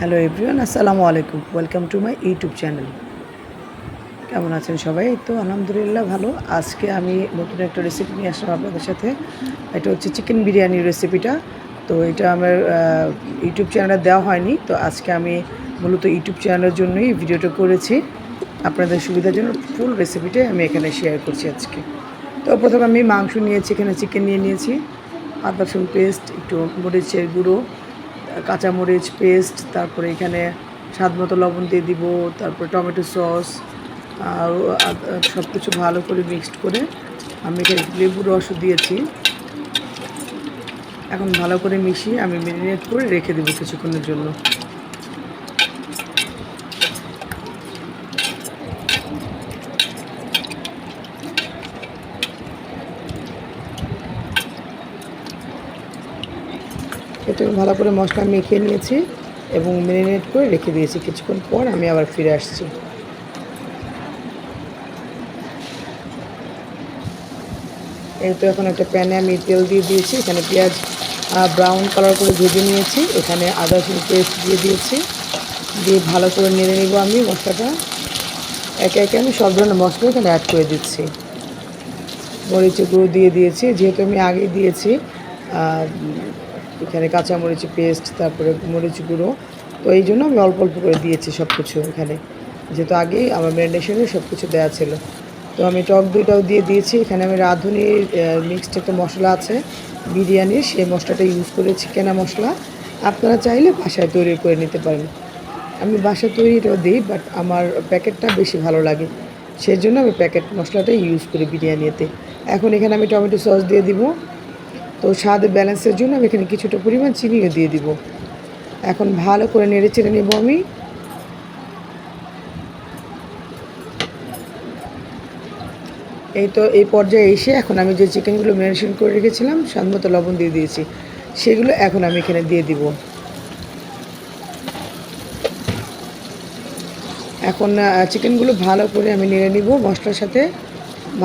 Hello everyone, আসসালামু আলাইকুম। Welcome to my YouTube channel. কেমন আছেন সবাই? তো আলহামদুলিল্লাহ ভালো। আজকে আমি নতুন একটা রেসিপি নিয়ে আসলাম আপনাদের সাথে। এটা হচ্ছে চিকেন বিরিয়ানির রেসিপিটা। তো এটা আমার ইউটিউব চ্যানেলে দেওয়া হয়নি। তো আজকে আমি মূলত ইউটিউব চ্যানেলের জন্যই ভিডিওটা করেছি। আপনাদের সুবিধার জন্য ফুল রেসিপিটাই আমি এখানে শেয়ার করছি আজকে। তো প্রথমে আমি মাংস নিয়েছি, এখানে চিকেন নিয়ে নিয়েছি, আদা রসুন পেস্ট, একটু মরিচের গুঁড়ো, কাঁচামরিচ পেস্ট, তারপরে এখানে স্বাদ মতো লবণ দিয়ে দিব, তারপর টমেটো সস আর সব কিছু ভালো করে মিক্সড করে আমি এখানে লেবুর রসও দিয়েছি। এখন ভালো করে মিশিয়ে আমি ম্যারিনেট করে রেখে দেবো কিছুক্ষণের জন্য। এটা ভালো করে মশলা মেখে নিয়েছি এবং ম্যারিনেট করে রেখে দিয়েছি। কিছুক্ষণ পর আমি আবার ফিরে আসছি। এই তো এখন একটা প্যানে আমি তেল দিয়ে দিয়েছি, এখানে পেঁয়াজ ব্রাউন কালার করে ভেজে নিয়েছি, এখানে আদা রসুন পেস্ট দিয়ে দিয়েছি, দিয়ে ভালো করে নেড়ে নেব আমি মশলাটা। একে একে আমি সব ধরনের মশলা এখানে অ্যাড করে দিচ্ছি। মরিচের গুঁড়ো দিয়ে দিয়েছি, যেহেতু আমি আগে দিয়েছি এখানে কাঁচামরিচের পেস্ট, তারপরে মরিচ গুঁড়ো, তো এই জন্য আমি অল্প অল্প করে দিয়েছি সব কিছু এখানে, যেহেতু আগেই আমার ম্যারিনেশনে সব কিছু দেওয়া ছিল। তো আমি টক দইটাও দিয়ে দিয়েছি। এখানে আমি রাঁধুনির মিক্সড একটা মশলা আছে বিরিয়ানির, সেই মশলাটা ইউজ করেছি, কেনা মশলা। আপনারা চাইলে বাসায় তৈরি করে নিতে পারেন। আমি বাসায় তৈরিটাও দিই, বাট আমার প্যাকেটটা বেশি ভালো লাগে, সেই জন্য আমি প্যাকেট মশলাটাই ইউজ করি বিরিয়ানিতে। এখন এখানে আমি টমেটো সস দিয়ে দিব। তো স্বাদ ব্যালেন্সের জন্য আমি এখানে কিছুটা পরিমাণ চিনিও দিয়ে দিব। এখন ভালো করে নেড়ে চেড়ে নেব আমি। এই তো এই পর্যায়ে এসে এখন আমি যে চিকেনগুলো ম্যারিনেশন করে রেখেছিলাম, স্বাদ মতো লবণ দিয়ে দিয়েছি, সেগুলো এখন আমি এখানে দিয়ে দিব। এখন চিকেনগুলো ভালো করে আমি নেড়ে নিব মশলার সাথে।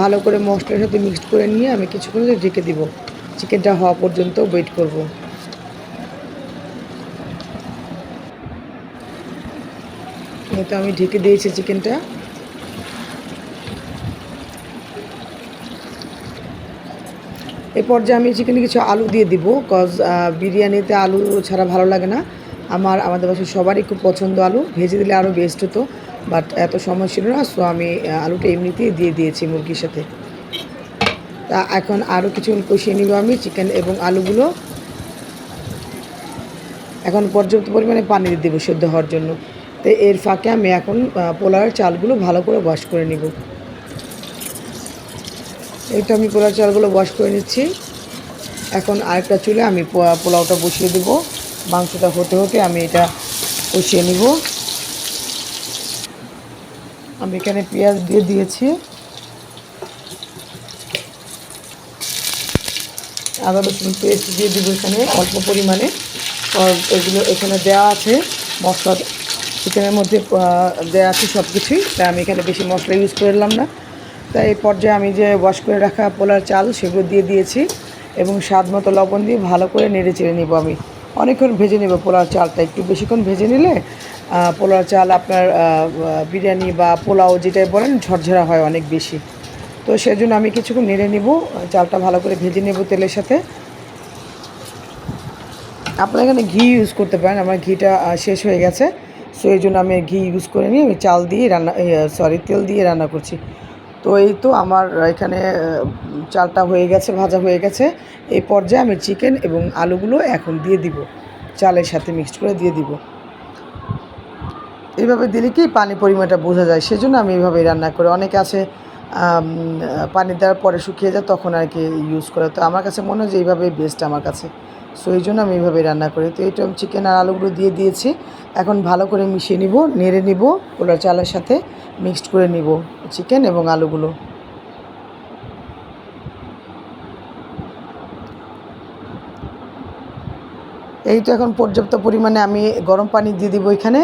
ভালো করে মশলার সাথে মিক্সড করে নিয়ে আমি কিছুক্ষণ ঢেকে দিব। চিকেনটা হওয়া পর্যন্ত ওয়েট করব। এই তো আমি ঢেকে দিয়েছি চিকেনটা। এই পর্যায়ে আমি চিকেনে কিছু আলু দিয়ে দিব, কজ বিরিয়ানিতে আলু ছাড়া ভালো লাগে না। আমাদের বাসায় সবারই খুব পছন্দ আলু, ভেজে দিলে আরও বেস্ট হতো, বাট এত সময় ছিল না, সো আমি আলুটা এমনিতেই দিয়ে দিয়েছি মুরগির সাথে। তা এখন আরও কিছুক্ষণ কষিয়ে নিব আমি চিকেন এবং আলুগুলো। এখন পর্যাপ্ত পরিমাণে পানি দিয়ে দেবো সেদ্ধ হওয়ার জন্য। তো এর ফাঁকে আমি এখন পোলাওয়ের চালগুলো ভালো করে ওয়াশ করে নিব। এই তো আমি পোলাওর চালগুলো ওয়াশ করে নিচ্ছি। এখন আরেকটা চুলে আমি পোলাওটা বসিয়ে দেব। মাংসটা হতে হতে আমি এটা কষিয়ে নিব। আমি এখানে পেঁয়াজ দিয়ে দিয়েছি, আদা রসুন পেস্ট দিয়ে দেবো এখানে অল্প পরিমাণে। এগুলো এখানে দেওয়া আছে মশলা, চিকেনের মধ্যে দেওয়া আছে সব কিছুই, তাই আমি এখানে বেশি মশলা ইউজ করলাম না। তাই এই পর্যায়ে আমি যে ওয়াশ করে রাখা পোলার চাল সেগুলো দিয়ে দিয়েছি এবং স্বাদ মতো লবণ দিয়ে ভালো করে নেড়ে চেড়ে নেব। আমি অনেকক্ষণ ভেজে নেব পোলার চালটা, একটু বেশিক্ষণ ভেজে নিলে পোলার চাল আপনার বিরিয়ানি বা পোলাও যেটাই বলেন ঝরঝরা হয় অনেক বেশি। তো সেজন্য আমি কিছুক্ষণ নেড়ে নেব, চালটা ভালো করে ভেজে নেব তেলের সাথে। আপনারা এখানে ঘি ইউজ করতে পারেন, আমার ঘিটা শেষ হয়ে গেছে, সো এই জন্য আমি ঘি ইউজ করে নিয়ে আমি চাল দিয়ে তেল দিয়ে রান্না করছি। তো এই তো আমার এখানে চালটা হয়ে গেছে, ভাজা হয়ে গেছে। এই পর্যায়ে আমি চিকেন এবং আলুগুলো এখন দিয়ে দিব, চালের সাথে মিক্সড করে দিয়ে দিব। এইভাবে দিলে কি পানি পরিমাণটা বোঝা যায়, সেজন্য আমি এইভাবেই রান্না করি। অনেকে আছে পানি দেওয়ার পরে শুকিয়ে যায়, তখন আর কি ইউজ করে। তো আমার কাছে মনে হয় যে এইভাবেই বেস্ট আমার কাছে, সো এই জন্য আমি এইভাবেই রান্না করি। তো এইটা আমি চিকেন আর আলুগুলো দিয়ে দিয়েছি। এখন ভালো করে মিশিয়ে নিব, নেড়ে নিব, পোলাও চালের সাথে মিক্সড করে নিব চিকেন এবং আলুগুলো। এই তো এখন পর্যাপ্ত পরিমাণে আমি গরম পানি দিয়ে দিব এখানে।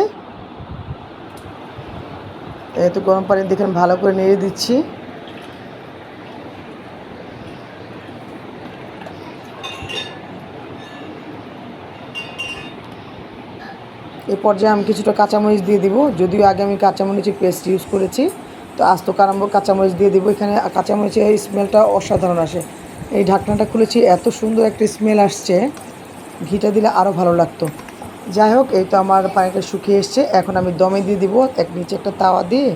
এই তো গরম পানি দেখেন ভালো করে নেড়ে দিচ্ছি। এই পর্যায়ে আমি কিছুটা কাঁচামরিচ দিয়ে দিব, যদিও আগে আমি কাঁচামরিচের পেস্ট ইউজ করেছি। তো আস্ত কাঁচামরিচ দিয়ে দিব। এখানে কাঁচামরিচের স্মেলটা অসাধারণ আসে। এই ঢাকনাটা খুলেছি, এত সুন্দর একটা স্মেল আসছে, ঘিটা দিলে আরও ভালো লাগতো। যাই হোক, এই তো আমার পানিটা শুকিয়ে এসছে। এখন আমি দমে দিয়ে দিব, নিচে একটা তাওয়া দিয়ে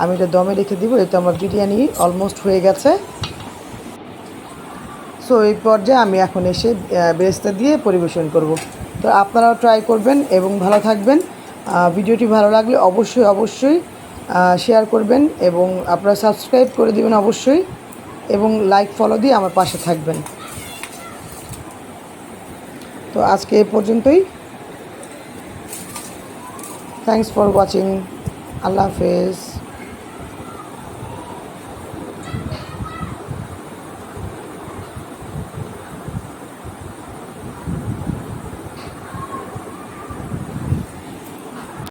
আমি এটা দমে রেখে দিব। এই তো আমার বিরিয়ানি অলমোস্ট হয়ে গেছে। সো এই পর্যায়ে আমি এখন এসে বেরেস্তা দিয়ে পরিবেশন করব। তো আপনারাও ট্রাই করবেন এবং ভালো থাকবেন। ভিডিওটি ভালো লাগলে অবশ্যই শেয়ার করবেন এবং আপনারা সাবস্ক্রাইব করে দিবেন অবশ্যই, এবং লাইক ফলো দিয়ে আমার পাশে থাকবেন। তো আজকে এ পর্যন্তই। Thanks for watching. আল্লাহ হাফেজ।